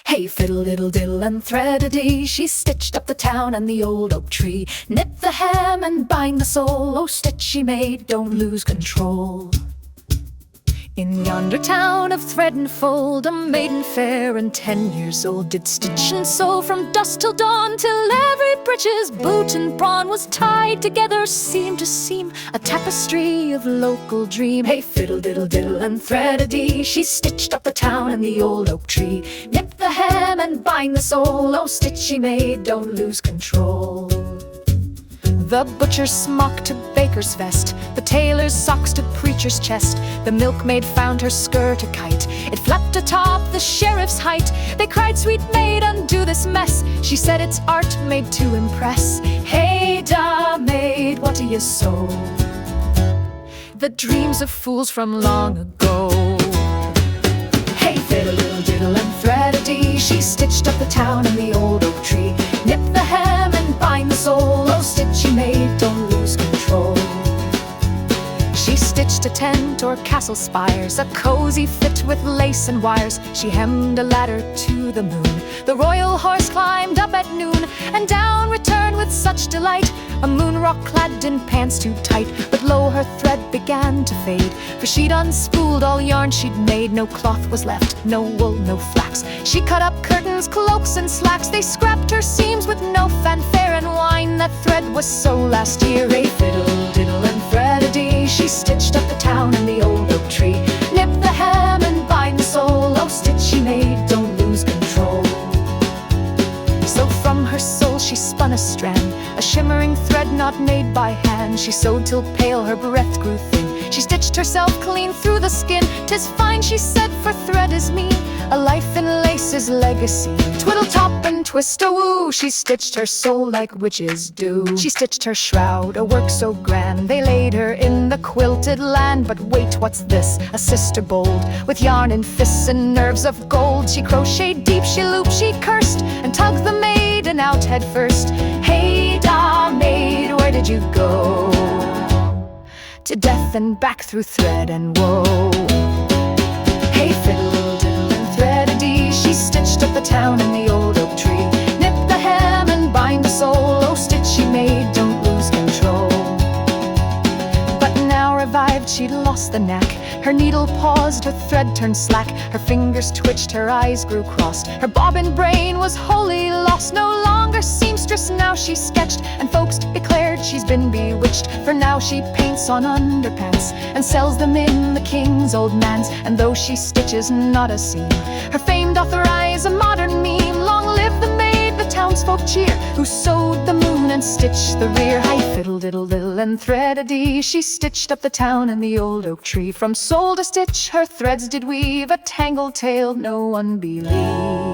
Hey-fiddle-diddle and thread-a-dee, she stitched up the town and the old oak tree. Nip the hem and bind the sole, oh stitchy maid, don't lose control. In yonder town of thread and fold, a maiden fair and 10 years old did stitch and sew from dusk till dawn, till every breeches, boot and brawn was tied together seam to seam, a tapestry of local dream. Hey-fiddle-diddle and thread-a-dee, she stitched up the town and the old oak tree. Nip the hem and bind the sole, oh stitchy maid, don't lose control. The butcher's smock to baker's vest, the tailor's socks to preacher's chest. The milkmaid found her skirt a kite, it flapped atop the sheriff's height. They cried, "Sweet maid, undo this mess." She said, "It's art made to impress." Hey-da, maid, what do you sew? The dreams of fools from long ago. Hey-fiddle-diddle and thread-a-dee, she stitched up the town and the old oak tree. Nip the hem and bind the sole, oh stitchy maid, don't lose control. She stitched a tent or castle spires, a cozy fit with lace and wires. She hemmed a ladder to the moon. The royal horse climbed up at noon, and down returned with such delight. A moon rock clad in pants too tight, but lo, her thread began to fade. For she'd unspooled all yarn she'd made, no cloth was left, no wool, no flax. She cut up curtains, cloaks, and slacks. They scrapped her seams with no fanfare and whine. That thread was so last year. Hey-fiddle-diddle and thread-a-dee, she stitched up the town and the old oak tree. Nip the hem and bind the sole, oh stitchy maid, don't lose control. So from her soul she spun a strand, a shimmering thread not made by hand. She sewed till pale her breath grew thin. She stitched herself clean through the skin. "'Tis fine," she said, "for thread is me, a life in lace's legacy." Twiddle-top and twist-a-woo, she stitched her soul like witches do. She stitched her shroud, a work so grand, they laid her in the quilted land. But wait, what's this? A sister bold, with yarn and fists and nerves of gold. She crocheted deep, she looped, she cursed, and tugged the maiden out head first. Hey-da, maid, where did you go? To death and back through thread and woe. Hey-fiddle-diddle and thread-a-dee, she stitched up the town and the old oak tree. Nip the hem and bind the sole, oh stitchy maid, don't lose control. But now revived, she'd lost the knack. Her needle paused, her thread turned slack. Her fingers twitched, her eyes grew crossed. Her bobbin brain was wholly lost. No longer seamstress, now she sketched, and folks declared she's been bewitched. For now she paints on underpants and sells them in the king's old manse. And though she stitches not a seam, her fame doth rise a modern meme. Long live the maid, the townsfolk cheer, who sewed the moon and stitched the rear. Hey-fiddle-diddle and thread-a-dee, she stitched up the town and the old oak tree. From sole to stitch her threads did weave, a tangled tale no one believed.